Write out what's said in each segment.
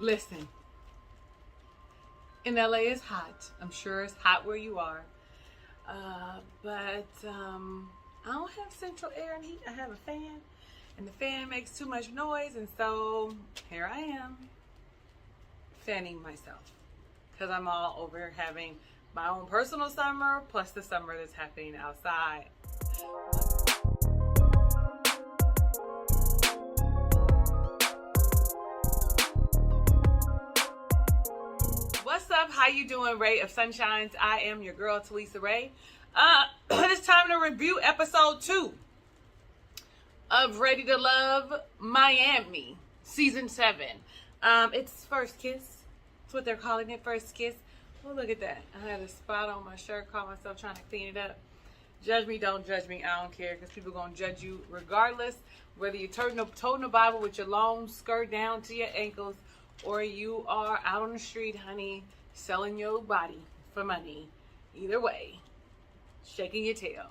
Listen, in LA it's hot. I'm sure it's hot where you are. But I don't have central air and heat. I have a fan, and the fan makes too much noise, and so here I am fanning myself because I'm all over having my own personal summer plus the summer that's happening outside. What's up? How you doing, Ray of Sunshines? I am your girl, Talisa Ray. It's time to review episode 2 of Ready to Love Miami, season 7. It's First Kiss. That's what they're calling it, First Kiss. Oh, look at that. I had a spot on my shirt, caught myself trying to clean it up. Judge me, don't judge me. I don't care, because people are going to judge you regardless, whether you're toting the Bible with your long skirt down to your ankles, or you are out on the street, honey, selling your body for money. Either way, shaking your tail,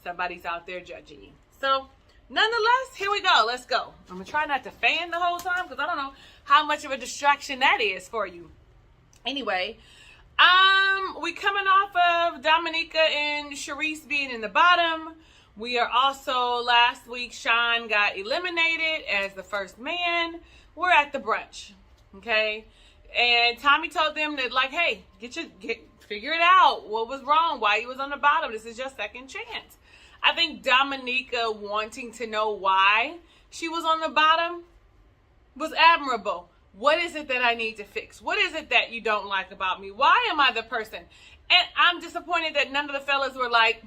somebody's out there judging you. So, nonetheless, here we go. Let's go. I'm going to try not to fan the whole time because I don't know how much of a distraction that is for you. Anyway, we coming off of Dominica and Sharice being in the bottom. We are also, last week, Sean got eliminated as the first man. We're at the brunch. Okay, and Tommy told them that, like, hey, figure it out. What was wrong? Why he was on the bottom? This is your second chance. I think Dominica wanting to know why she was on the bottom was admirable. What is it that I need to fix? What is it that you don't like about me? Why am I the person? And I'm disappointed that none of the fellas were like,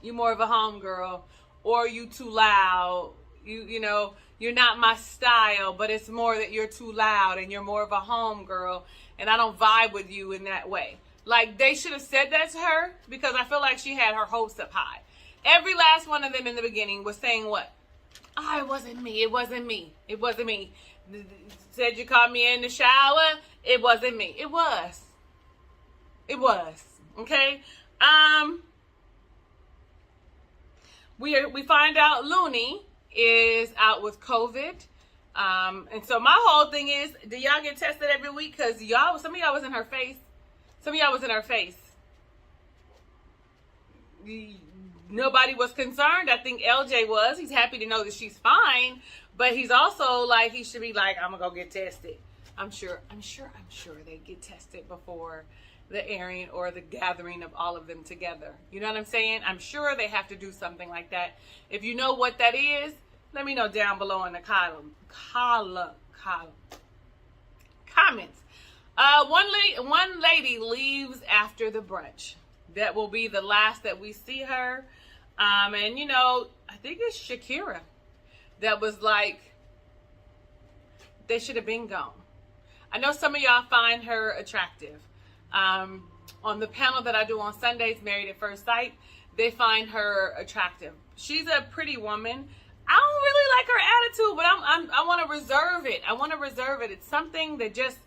you more of a homegirl, or you too loud. You know, you're not my style, but it's more that you're too loud and you're more of a homegirl and I don't vibe with you in that way. Like, they should have said that to her because I feel like she had her hopes up high. Every last one of them in the beginning was saying what? Oh, it wasn't me. It wasn't me. It wasn't me. Said you caught me in the shower. It wasn't me. It was. It was. Okay? We find out Looney is out with COVID. And so my whole thing is, do y'all get tested every week? Because some of y'all was in her face. Some of y'all was in her face. Nobody was concerned. I think LJ was. He's happy to know that she's fine. But he's also like, he should be like, I'm going to go get tested. I'm sure they get tested before the airing or the gathering of all of them together. You know what I'm saying? I'm sure they have to do something like that. If you know what that is, let me know down below in the comments. One lady leaves after the brunch. That will be the last that we see her. And you know, I think it's Shakira that was like, they should have been gone. I know some of y'all find her attractive. On the panel that I do on Sundays, Married at First Sight, they find her attractive. She's a pretty woman. I don't really like her attitude, but I want to reserve it. I want to reserve it. It's something that just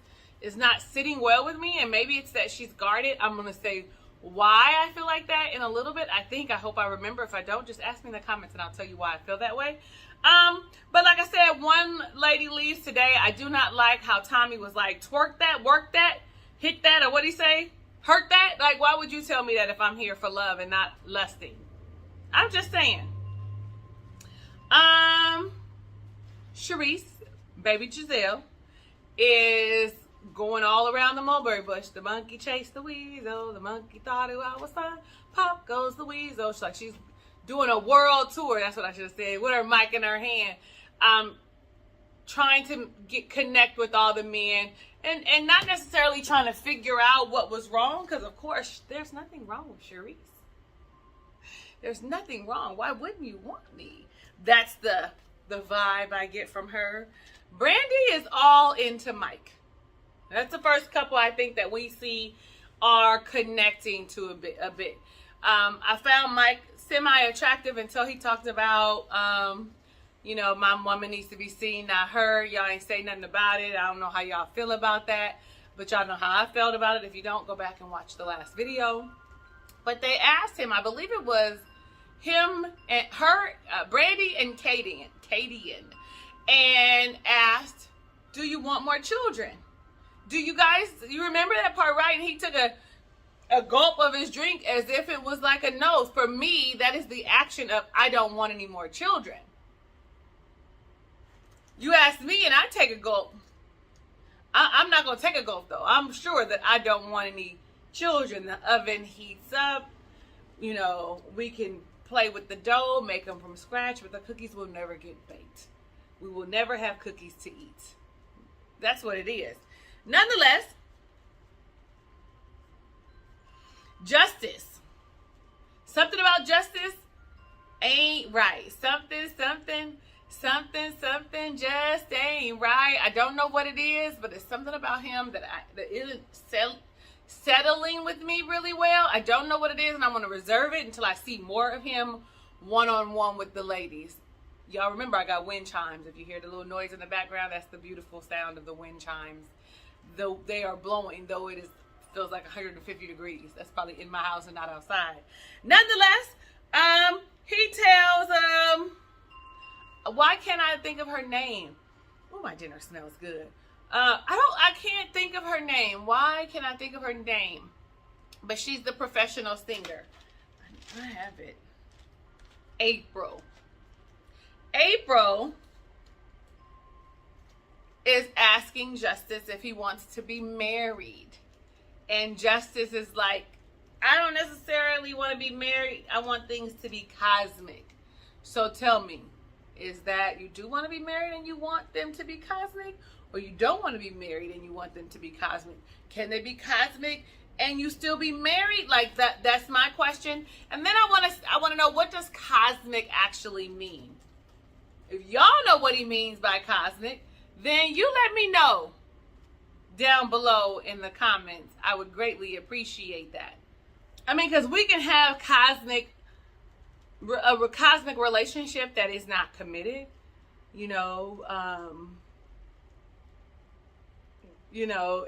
is not sitting well with me, and maybe it's that she's guarded. I'm going to say why I feel like that in a little bit. I hope I remember. If I don't, just ask me in the comments, and I'll tell you why I feel that way. But like I said, one lady leaves today. I do not like how Tommy was like, twerk that, work that, hit that, or what'd he say? Hurt that? Like, why would you tell me that if I'm here for love and not lusting? I'm just saying. Sharice, baby Giselle, is going all around the mulberry bush. The monkey chased the weasel. The monkey thought it was fun. Pop goes the weasel. She's doing a world tour. That's what I should have said. With her mic in her hand. Trying to connect with all the men. And not necessarily trying to figure out what was wrong. Because, of course, there's nothing wrong with Sharice. There's nothing wrong. Why wouldn't you want me? That's the vibe I get from her. Brandy is all into Mike. That's the first couple I think that we see are connecting to a bit. I found Mike semi-attractive until he talked about, you know, my woman needs to be seen, not heard. Y'all ain't say nothing about it. I don't know how y'all feel about that, but y'all know how I felt about it. If you don't, go back and watch the last video. But they asked him, I believe it was him and her, Brandy and Kadian, and asked Do you want more children? Do you guys, you remember that part, right? And he took a gulp of his drink as if it was like a no. For me, that is the action of I don't want any more children. You ask me and I take a gulp. I'm not going to take a gulp though. I'm sure that I don't want any children. The oven heats up. You know, we can play with the dough, make them from scratch, but the cookies will never get baked. We will never have cookies to eat. That's what it is. Nonetheless, justice. Something about justice ain't right. Something just ain't right. I don't know what it is, but it's something about him that isn't settling with me really well. I don't know what it is, and I want to reserve it until I see more of him one-on-one with the ladies. Y'all remember I got wind chimes. If you hear the little noise in the background, that's the beautiful sound of the wind chimes. Though they are blowing, though it feels like 150 degrees. That's probably in my house and not outside. Nonetheless, he tells, why can't I think of her name? Oh, my dinner smells good. I can't think of her name. Why can't I think of her name? But she's the professional singer. I have it. April is asking Justice if he wants to be married. And Justice is like, I don't necessarily want to be married. I want things to be cosmic. So tell me, is that you do want to be married and you want them to be cosmic? Or you don't want to be married and you want them to be cosmic? Can they be cosmic and you still be married? Like that's my question. And then I want to know, what does cosmic actually mean? If y'all know what he means by cosmic, then you let me know down below in the comments. I would greatly appreciate that. I mean, because we can have a cosmic relationship that is not committed,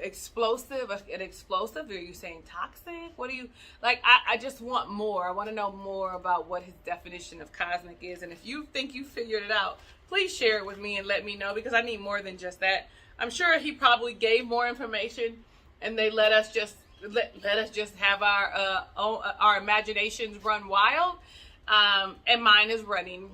explosive. An explosive? Are you saying toxic? What do you like? I just want more. I want to know more about what his definition of cosmic is. And if you think you figured it out, please share it with me and let me know, because I need more than just that. I'm sure he probably gave more information, and they let us just have our imaginations run wild. And mine is running.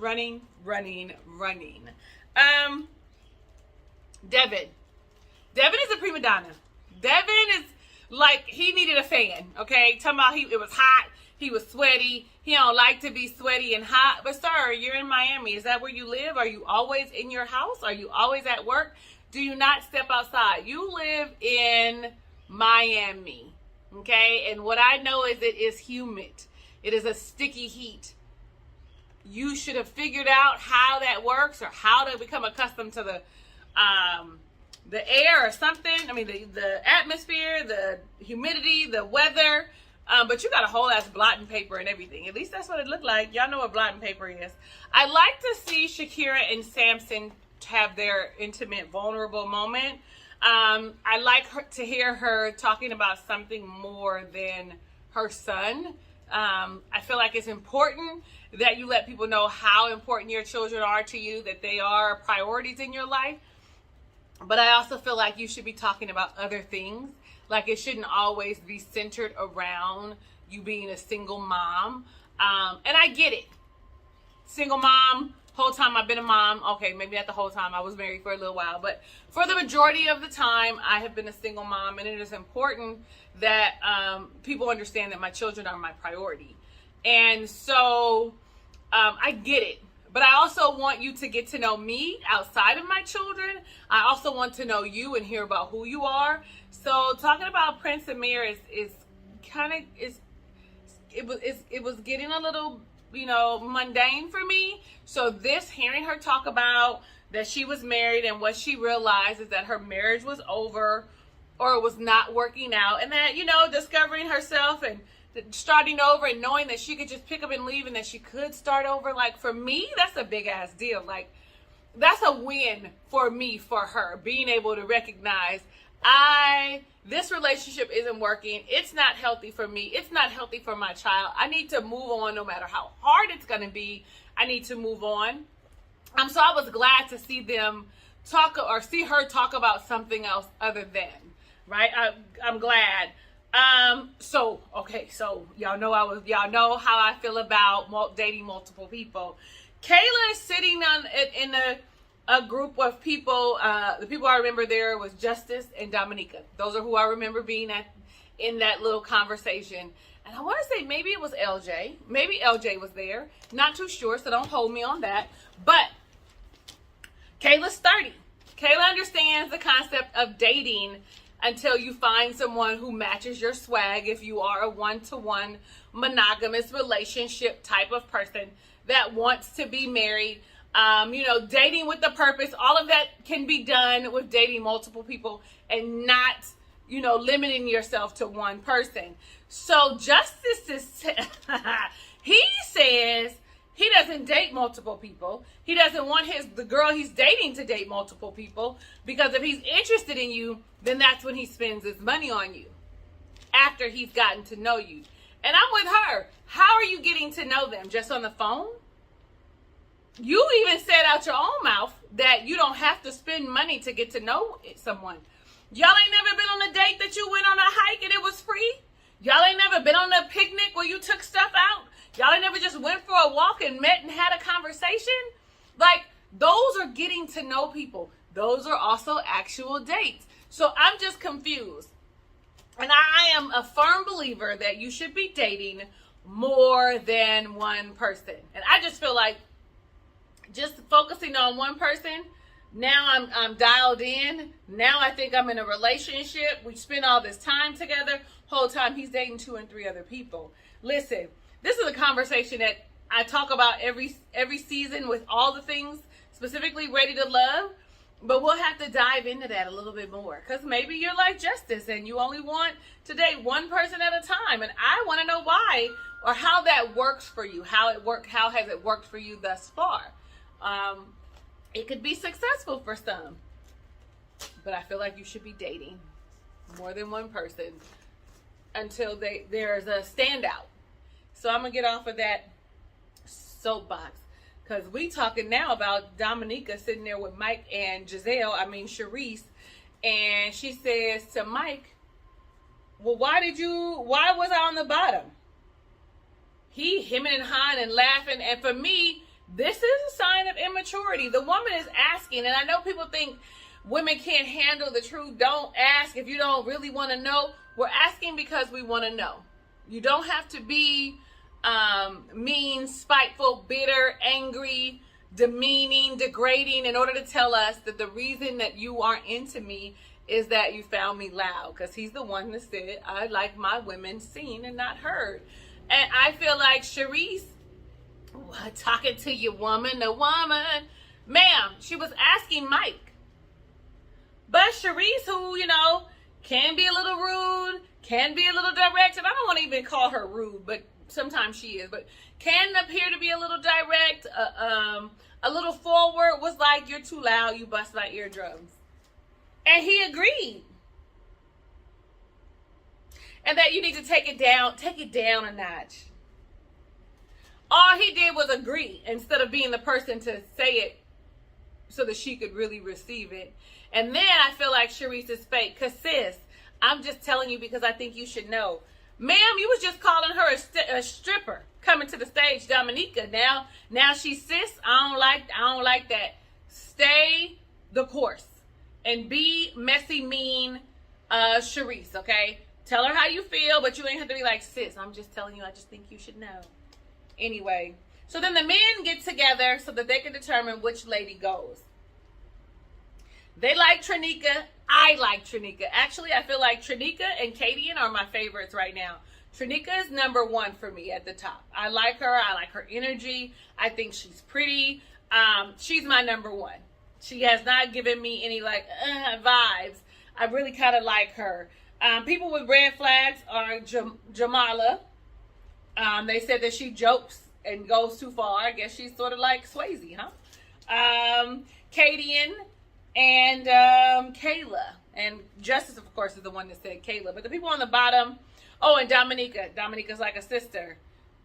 Devin is a prima donna. Devin is like, he needed a fan, okay? Talking about it was hot, he was sweaty, he don't like to be sweaty and hot. But sir, you're in Miami. Is that where you live? Are you always in your house? Are you always at work? Do you not step outside? You live in Miami, okay? And what I know is it is humid. It is a sticky heat. You should have figured out how that works, or how to become accustomed to the air or something. I mean, the atmosphere, the humidity, the weather. But you got a whole ass blotting paper and everything. At least that's what it looked like. Y'all know what blotting paper is. I like to see Shakira and Samson have their intimate, vulnerable moment. I like to hear her talking about something more than her son. I feel like it's important that you let people know how important your children are to you, that they are priorities in your life. But I also feel like you should be talking about other things. Like, it shouldn't always be centered around you being a single mom. And I get it. Single mom, whole time I've been a mom. Okay, maybe not the whole time. I was married for a little while. But for the majority of the time, I have been a single mom. And it is important that people understand that my children are my priority. And so I get it. But I also want you to get to know me outside of my children. I also want to know you and hear about who you are. So talking about Prince Amir is kind of, it was getting a little, mundane for me. So hearing her talk about that she was married, and what she realized is that her marriage was over, or it was not working out, and that, discovering herself and starting over and knowing that she could just pick up and leave, and that she could start over. Like, for me, that's a big ass deal. Like, that's a win for me, for her, being able to recognize this relationship isn't working. It's not healthy for me. It's not healthy for my child. I need to move on. No matter how hard it's going to be, I need to move on. So I was glad to see them talk or see her talk about something else other than, right? I'm glad. So y'all know how I feel about dating multiple people. Kayla is sitting in a group of people. The people I remember there was Justice and Dominica. Those are who I remember being in that little conversation. And I want to say maybe it was LJ. Maybe LJ was there. Not too sure, so don't hold me on that. But Kayla's 30. Kayla understands the concept of dating until you find someone who matches your swag. If you are a one-to-one monogamous relationship type of person that wants to be married, dating with a purpose, all of that can be done with dating multiple people and not, limiting yourself to one person. So Justice he says he doesn't date multiple people. He doesn't want the girl he's dating to date multiple people, because if he's interested in you, then that's when he spends his money on you, after he's gotten to know you. And I'm with her. How are you getting to know them? Just on the phone? You even said out your own mouth that you don't have to spend money to get to know someone. Y'all ain't never been on a date that you went on a hike and it was free? Y'all ain't never been on a picnic where you took stuff out? Y'all ain't never just went for a walk and met and had a conversation? Like, those are getting to know people. Those are also actual dates. So I'm just confused. And I am a firm believer that you should be dating more than one person. And I just feel like just focusing on one person, now I'm dialed in. Now I think I'm in a relationship. We spend all this time together. Whole time he's dating 2 and 3 other people. Listen, this is a conversation that I talk about every season with all the things, specifically Ready to Love. But we'll have to dive into that a little bit more, because maybe you're like Justice and you only want to date one person at a time. And I want to know why, or how that works for you. How has it worked for you thus far? It could be successful for some, but I feel like you should be dating more than one person until there's a standout. So I'm gonna get off of that soapbox, because we talking now about Dominica sitting there with Mike and Sharice, and she says to Mike, well, why was I on the bottom? He hemming and hawing and laughing. And for me, this is a sign of immaturity. The woman is asking, and I know people think women can't handle the truth. Don't ask if you don't really want to know. We're asking because we want to know. You don't have to be mean, spiteful, bitter, angry, demeaning, degrading in order to tell us that the reason that you aren't into me is that you found me loud. Because he's the one that said, I like my women seen and not heard. And I feel like Sharice, talking to your woman, ma'am, she was asking Mike. But Sharice, who, can be a little rude, can be a little direct, and I don't want to even call her rude, but sometimes she is, but can appear to be a little direct, a little forward, was like, you're too loud, you bust my eardrums. And he agreed. And that you need to take it down a notch. All he did was agree instead of being the person to say it so that she could really receive it. And then I feel like Sharice is fake. Because sis, I'm just telling you because I think you should know. Ma'am, you was just calling her a stripper coming to the stage, Dominica. Now she's sis. I don't like that. Stay the course and be messy, mean, Sharice, okay? Tell her how you feel, but you ain't have to be like, sis, I'm just telling you, I just think you should know. Anyway, so then the men get together so that they can determine which lady goes. They like Trinika. I like Trinika. Actually, I feel like Trinika and Kadian are my favorites right now. Trinika is number one for me at the top. I like her. I like her energy. I think she's pretty. She's my number one. She has not given me any vibes. I really kind of like her. People with red flags are Jamala. They said that she jokes and goes too far. I guess she's sort of like Swayze, huh? Kadian and Kayla. And Justice, of course, is the one that said Kayla. But the people on the bottom, and Dominica. Dominica's like a sister.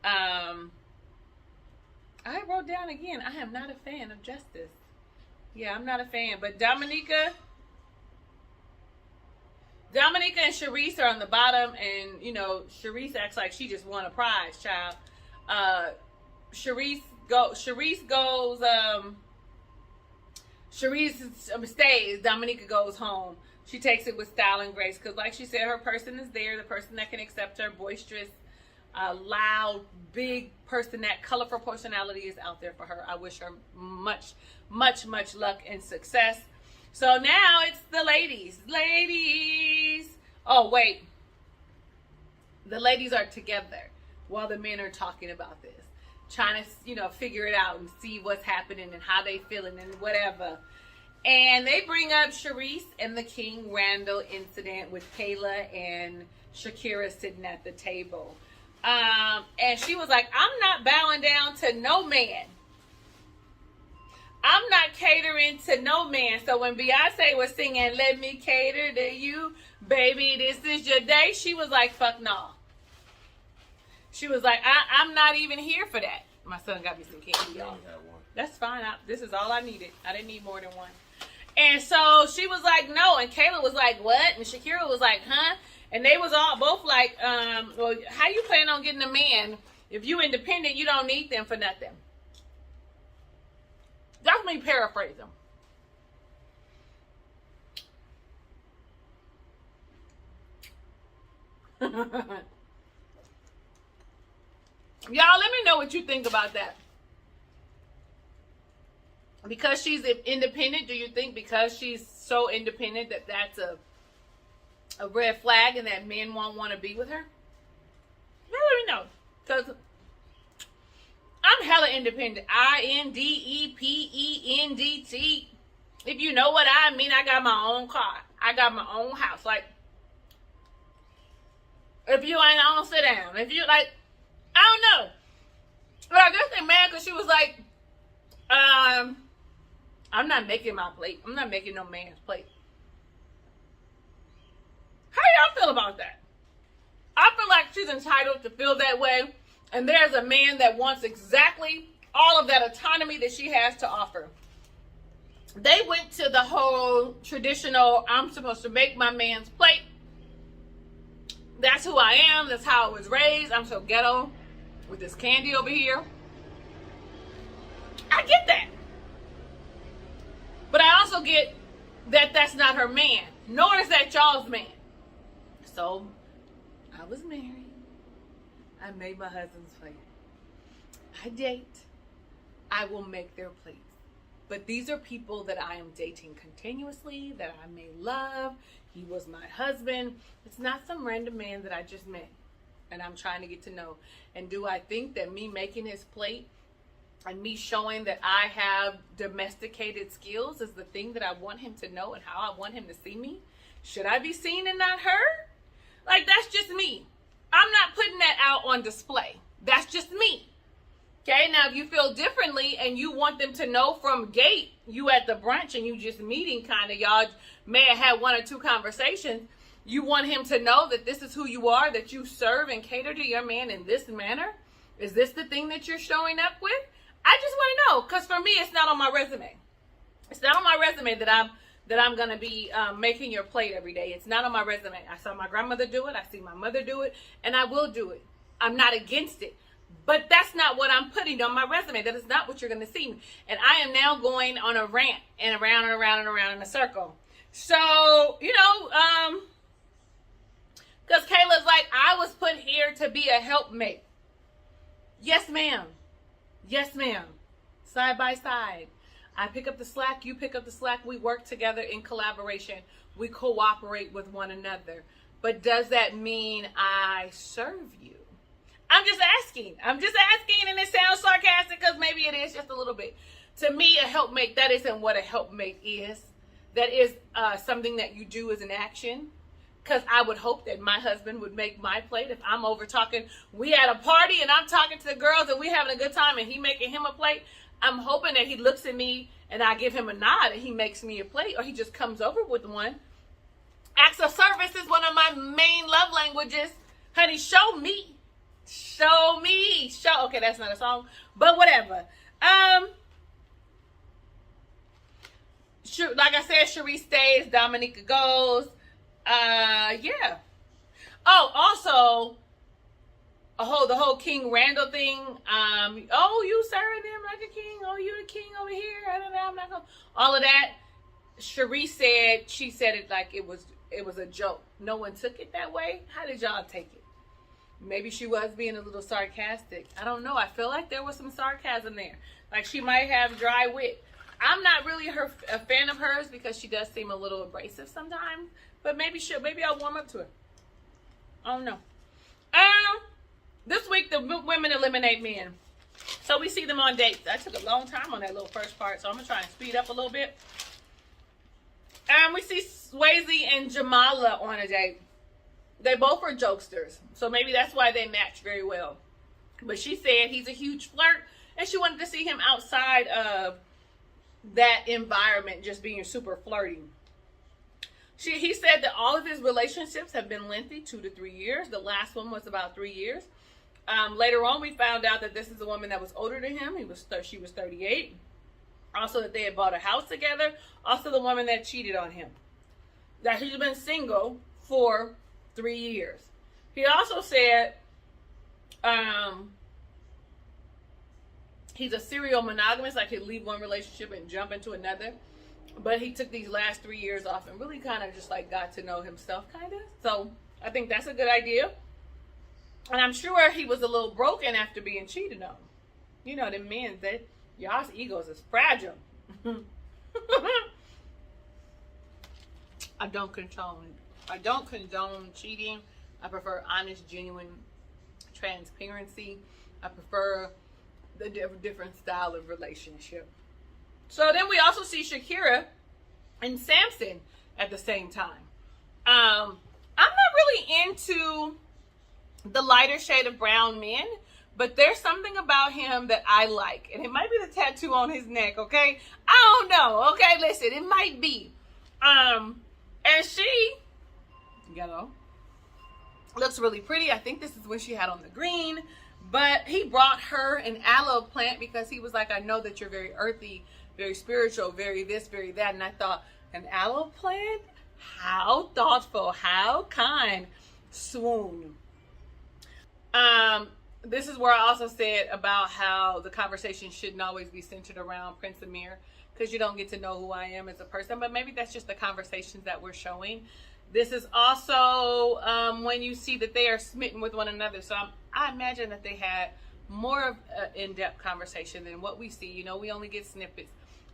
I wrote down again, I am not a fan of Justice. Yeah, I'm not a fan. But Dominica and Sharice are on the bottom, and you know, Sharice acts like she just won a prize, child. Sharice stays. Dominica goes home. She takes it with style and grace because, like she said, her person is there. The person that can accept her, boisterous, loud, big person, that colorful personality is out there for her. I wish her much, much, much luck and success. So now it's the ladies. Ladies. Oh, wait. The ladies are together while the men are talking about this. Trying to, you know, figure it out and see what's happening and how they feeling and whatever. And they bring up Sharice and the King Randall incident with Kayla and Shakira sitting at the table. And she was like, I'm not bowing down to no man. I'm not catering to no man. So when Beyonce was singing, let me cater to you, baby, this is your day, she was like, fuck no. She was like, I'm not even here for that. My son got me some candy, y'all. That's fine. This is all I needed. I didn't need more than one. And so she was like, no. And Kayla was like, what? And Shakira was like, huh? And they was both like, well, how you plan on getting a man? If you independent, you don't need them for nothing. That's me paraphrasing. Y'all, let me know what you think about that. Because she's independent, do you think because she's so independent that that's a red flag and that men won't want to be with her? Let me know. Because I'm hella independent. INDEPENDT. If you know what I mean, I got my own car. I got my own house. Like, if you ain't on, sit down. If you like, I don't know. But I guess they're mad because she was like, I'm not making my plate. I'm not making no man's plate. How y'all feel about that? I feel like she's entitled to feel that way. And there's a man that wants exactly all of that autonomy that she has to offer. They went to the whole traditional, I'm supposed to make my man's plate. That's who I am. That's how I was raised. I'm so ghetto with this candy over here. I get that. But I also get that that's not her man. Nor is that y'all's man. So, I was married. I made my husband's plate. I date. I will make their plates. But these are people that I am dating continuously, that I may love. He was my husband. It's not some random man that I just met and I'm trying to get to know. And do I think that me making his plate and me showing that I have domesticated skills is the thing that I want him to know and how I want him to see me? Should I be seen and not heard? Like, that's just me. I'm not putting that out on display. That's just me. Okay, now if you feel differently and you want them to know from gate, you at the brunch and you just meeting kind of, y'all may have had one or two conversations, you want him to know that this is who you are, that you serve and cater to your man in this manner? Is this the thing that you're showing up with? I just want to know, because for me, it's not on my resume. It's not on my resume that I'm going to be making your plate every day. It's not on my resume. I saw my grandmother do it. I see my mother do it, and I will do it. I'm not against it. But that's not what I'm putting on my resume. That is not what you're going to see. And I am now going on a rant and around and around and around in a circle. So, you know, because Kayla's like, I was put here to be a helpmate. Yes, ma'am. Yes, ma'am. Side by side. I pick up the slack. You pick up the slack. We work together in collaboration. We cooperate with one another. But does that mean I serve you? I'm just asking. And it sounds sarcastic because maybe it is just a little bit. To me, a helpmate, that isn't what a helpmate is. That is something that you do as an action. Because I would hope that my husband would make my plate. If I'm over talking, we at a party and I'm talking to the girls and we having a good time and he making him a plate, I'm hoping that he looks at me and I give him a nod and he makes me a plate, or he just comes over with one. Acts of service is one of my main love languages. Honey, show me. Show me. Okay, that's not a song, but whatever. like I said, Cherie stays, Dominica goes. Yeah. Oh, also, the whole King Randall thing. Oh, you serving him like a king. Oh, you the king over here. I don't know. I'm not gonna. All of that. Cherie said, she said it like it was a joke. No one took it that way. How did y'all take it? Maybe she was being a little sarcastic. I don't know. I feel like there was some sarcasm there. Like she might have dry wit. I'm not really a fan of hers because she does seem a little abrasive sometimes. But maybe I'll warm up to it. I don't know. This week the women eliminate men. So we see them on dates. I took a long time on that little first part, so I'm gonna try and speed up a little bit. We see Swayze and Jamala on a date. They both are jokesters, so maybe that's why they match very well. But she said he's a huge flirt, and she wanted to see him outside of that environment, just being super flirty. He said that all of his relationships have been lengthy, 2 to 3 years. The last one was about 3 years. Later on, we found out that this is a woman that was older than him. She was 38. Also, that they had bought a house together. Also, the woman that cheated on him. That he's been single for 3 years. He also said he's a serial monogamist. Like he'd leave one relationship and jump into another. But he took these last 3 years off and really kind of just like got to know himself, kind of. So I think that's a good idea. And I'm sure he was a little broken after being cheated on. You know, them men, y'all's egos is fragile. I don't condone cheating. I prefer honest, genuine transparency. I prefer the different style of relationship. So then we also see Shakira and Samson at the same time. I'm not really into the lighter shade of brown men, but there's something about him that I like. And it might be the tattoo on his neck, okay? I don't know, okay? Listen, it might be. And she, looks really pretty. I think this is when she had on the green. But he brought her an aloe plant because he was like, I know that you're very earthy, very spiritual, very this, very that. And I thought, an aloe plant? How thoughtful, how kind. Swoon. This is where I also said about how the conversation shouldn't always be centered around Prince Amir, because you don't get to know who I am as a person. But maybe that's just the conversations that we're showing. This is also when you see that they are smitten with one another. So I imagine that they had more of an in-depth conversation than what we see. You know, we only get snippets,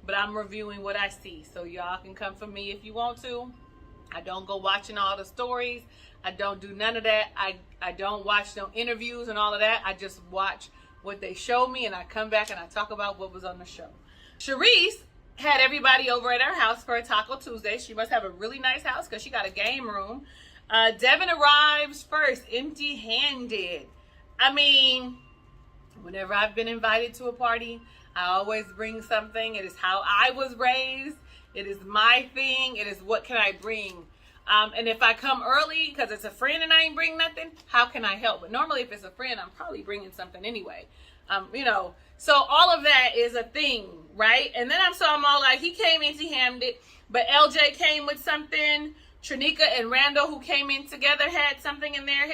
but I'm reviewing what I see. So y'all can come for me if you want to. I don't go watching all the stories. I don't do none of that. I don't watch no interviews and all of that. I just watch what they show me, and I come back and I talk about what was on the show. Charisse had everybody over at her house for a Taco Tuesday. She must have a really nice house because she got a game room. Devin arrives first, empty-handed. I mean, whenever I've been invited to a party, I always bring something. It is how I was raised. It is my thing. It is what can I bring. And if I come early because it's a friend and I ain't bring nothing, how can I help? But normally if it's a friend, I'm probably bringing something anyway. You know, so all of that is a thing, right? And then I'm all like, he came empty-handed, but LJ came with something. Trinica and Randall, who came in together, had something in their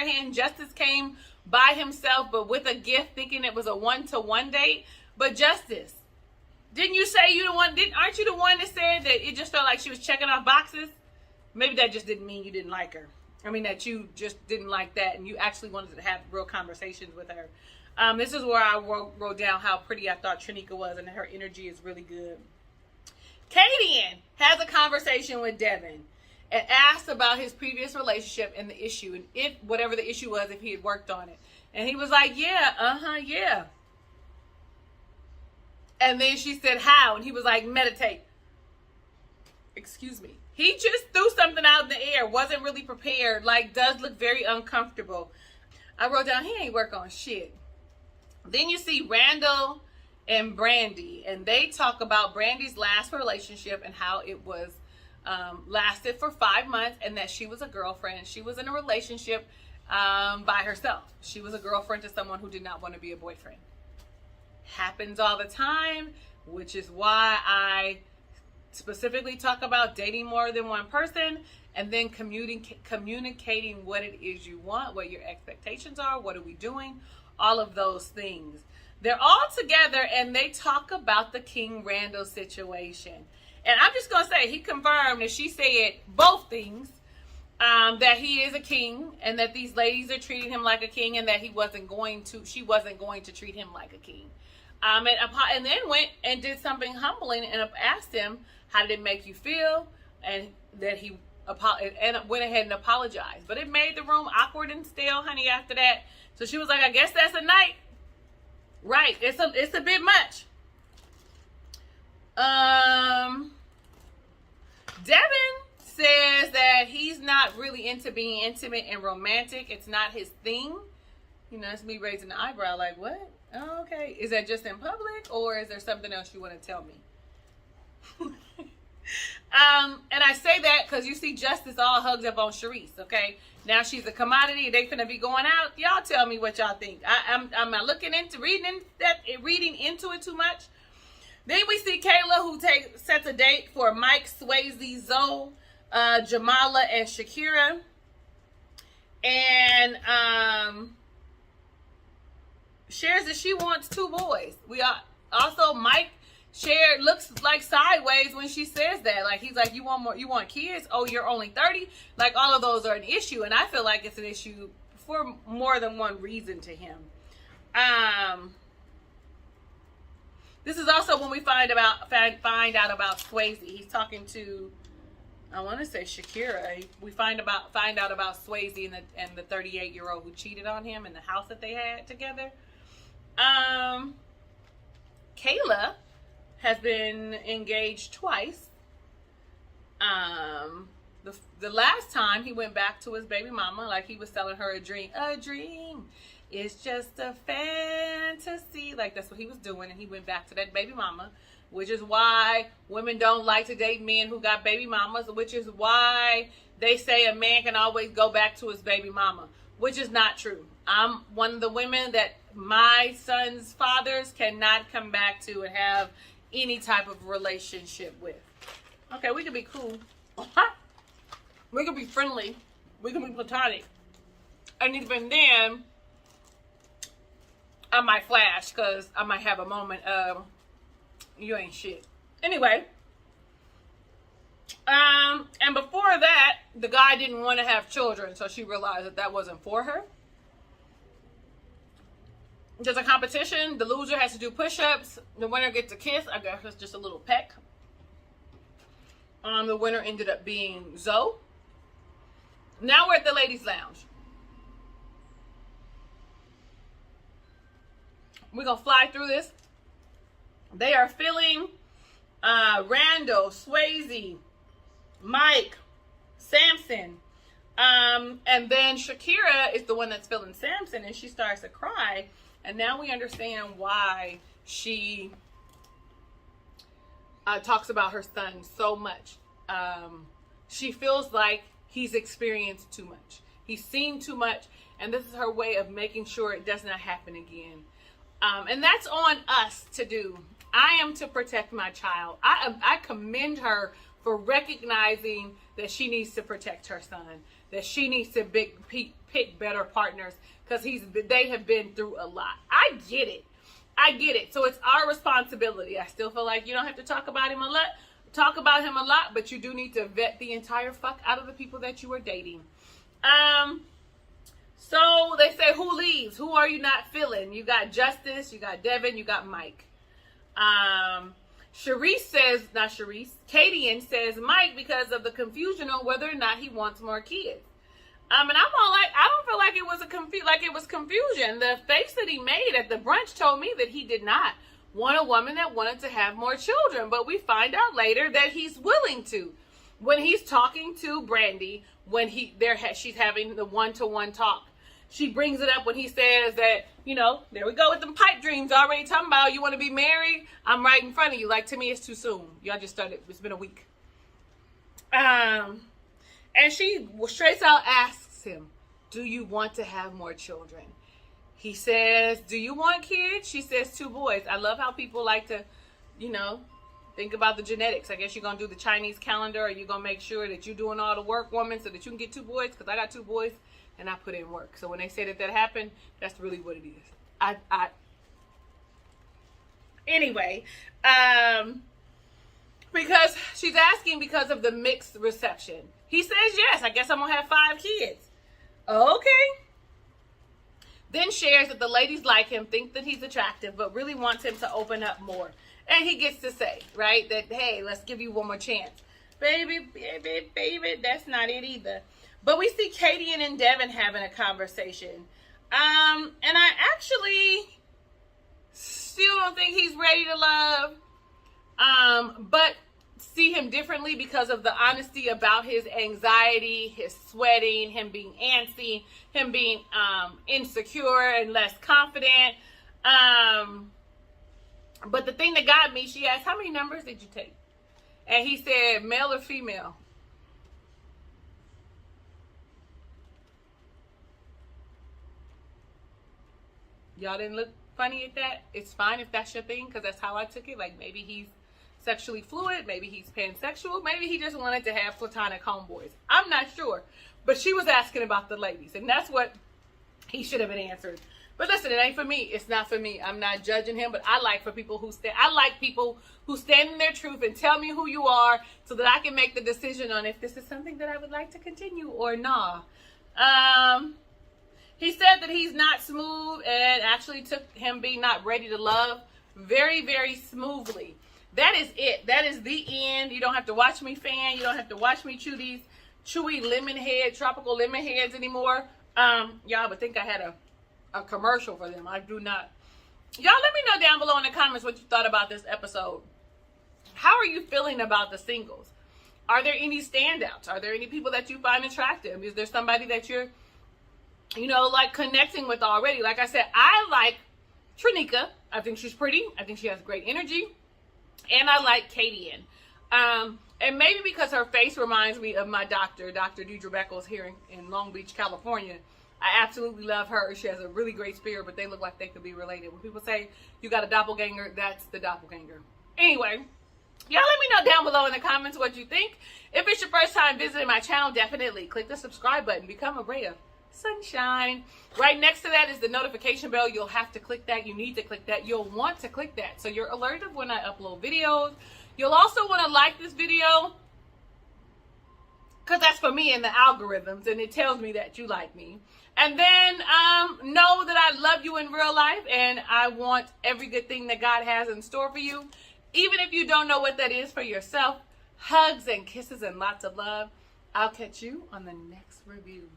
hand. Justice came by himself, but with a gift, thinking it was a one-to-one date. But Justice, didn't you say you the one? Aren't you the one that said that it just felt like she was checking off boxes? Maybe that just didn't mean you didn't like her. I mean, that you just didn't like that, and you actually wanted to have real conversations with her. This is where I wrote down how pretty I thought Trinica was, and her energy is really good. Kadian has a conversation with Devin and asked about his previous relationship and the issue, and if whatever the issue was, if he had worked on it. And he was like, yeah. And then she said, how? And he was like, meditate. Excuse me. He just threw something out in the air, wasn't really prepared, like does look very uncomfortable. I wrote down, he ain't work on shit. Then you see Randall and Brandy, and they talk about Brandy's last relationship and how it was lasted for 5 months, and that she was a girlfriend. She was in a relationship by herself. She was a girlfriend to someone who did not want to be a boyfriend. Happens all the time, which is why I specifically talk about dating more than one person, and then communicating what it is you want, what your expectations are, what are we doing, all of those things. They're all together and they talk about the King Randall situation. And I'm just going to say, he confirmed that she said both things, that he is a king and that these ladies are treating him like a king, and that she wasn't going to treat him like a king. And then went and did something humbling and asked him, how did it make you feel? And that he went ahead and apologized. But it made the room awkward and stale, honey, after that. So she was like, I guess that's a night. Right. It's a bit much. Devin says that he's not really into being intimate and romantic. It's not his thing. You know, it's me raising the eyebrow like, what? Oh, okay. Is that just in public, or is there something else you want to tell me? And I say that because you see Justice all hugged up on Sharice, okay? Now she's a commodity. They finna be going out. Y'all tell me what y'all think. I'm not looking into reading into it too much. Then we see Kayla, who sets a date for Mike, Swayze, Zoe, Jamala, and Shakira. And shares that she wants 2 boys. Also Mike looks like sideways when she says that. Like, he's like, you want kids? Oh, you're only 30? Like, all of those are an issue. And I feel like it's an issue for more than one reason to him. This is also when we find out about Swayze. He's talking to, I want to say Shakira. We find out about Swayze and the 38-year-old who cheated on him in the house that they had together. Kayla has been engaged twice. The last time he went back to his baby mama, like he was telling her a dream. A dream. It's just a fantasy. Like, that's what he was doing. And he went back to that baby mama, which is why women don't like to date men who got baby mamas, which is why they say a man can always go back to his baby mama, which is not true. I'm one of the women that my son's fathers cannot come back to and have any type of relationship with. Okay, we can be cool. We can be friendly. We can be platonic. And even then, I might flash because I might have a moment of, you ain't shit. Anyway. And before that, the guy didn't want to have children, so she realized that wasn't for her. There's a competition. The loser has to do push-ups. The winner gets a kiss. I guess it's just a little peck. The winner ended up being Zoe. Now we're at the ladies' lounge. We're going to fly through this. They are filling Randall, Swayze, Mike, Samson. And then Shakira is the one that's feeling Samson, and she starts to cry. And now we understand why she talks about her son so much. She feels like he's experienced too much. He's seen too much. And this is her way of making sure it does not happen again. And that's on us to do. I am to protect my child. I commend her for recognizing that she needs to protect her son, that she needs to pick better partners, because they have been through a lot. I get it. So it's our responsibility. I still feel like you don't have to talk about him a lot, but you do need to vet the entire fuck out of the people that you are dating. So they say, who leaves? Who are you not feeling? You got Justice, you got Devin, you got Mike. Kadian says Mike because of the confusion on whether or not he wants more kids. And I don't feel like it was confusion. The face that he made at the brunch told me that he did not want a woman that wanted to have more children. But we find out later that he's willing to. When he's talking to Brandy, when she's having the one-to-one talk, she brings it up when he says that, there we go with them pipe dreams already talking about you want to be married. I'm right in front of you. Like, to me, it's too soon. Y'all just started. It's been a week. And she straight out asks him, do you want to have more children? He says, do you want kids? She says 2 boys. I love how people like to, Think about the genetics. I guess you're going to do the Chinese calendar, or you're going to make sure that you're doing all the work, woman, so that you can get 2 boys, because I got 2 boys, and I put in work. So when they say that happened, that's really what it is. Anyway, because she's asking because of the mixed reception. He says, yes, I guess I'm going to have 5 kids. Okay. Then shares that the ladies like him, think that he's attractive, but really wants him to open up more. And he gets to say, right, that, hey, let's give you one more chance. Baby, that's not it either. But we see Katie and Devin having a conversation. And I actually still don't think he's ready to love. But see him differently because of the honesty about his anxiety, his sweating, him being antsy, him being insecure and less confident. But the thing that got me, she asked, how many numbers did you take? And he said, male or female? Y'all didn't look funny at that? It's fine if that's your thing, because that's how I took it. Like, maybe he's sexually fluid, maybe he's pansexual, maybe he just wanted to have platonic homeboys. I'm not sure. But she was asking about the ladies, and that's what he should have been answered. But listen, it ain't for me. It's not for me. I'm not judging him, but I like people who stand in their truth and tell me who you are, so that I can make the decision on if this is something that I would like to continue or not. He said that he's not smooth, and actually took him being not ready to love very, very smoothly. That is it. That is the end. You don't have to watch me fan. You don't have to watch me chew these chewy tropical lemon heads anymore. Y'all would think I had a commercial for them. I do not. Y'all let me know down below in the comments what you thought about this episode. How are you feeling about the singles? Are there any standouts? Are there any people that you find attractive? Is there somebody that you're, like connecting with already? Like I said, I like Trinika. I think she's pretty. I think she has great energy. And I like Katie. And maybe because her face reminds me of my doctor, Dr. Deidre Beckles here in Long Beach, California. I absolutely love her. She has a really great spirit, but they look like they could be related. When people say you got a doppelganger, that's the doppelganger. Anyway, y'all let me know down below in the comments what you think. If it's your first time visiting my channel, definitely click the subscribe button. Become a ray of sunshine. Right next to that is the notification bell. You'll have to click that. You need to click that. You'll want to click that, so you're alerted when I upload videos. You'll also want to like this video, because that's for me in the algorithms, and it tells me that you like me. And then know that I love you in real life, and I want every good thing that God has in store for you. Even if you don't know what that is for yourself, hugs and kisses and lots of love. I'll catch you on the next review.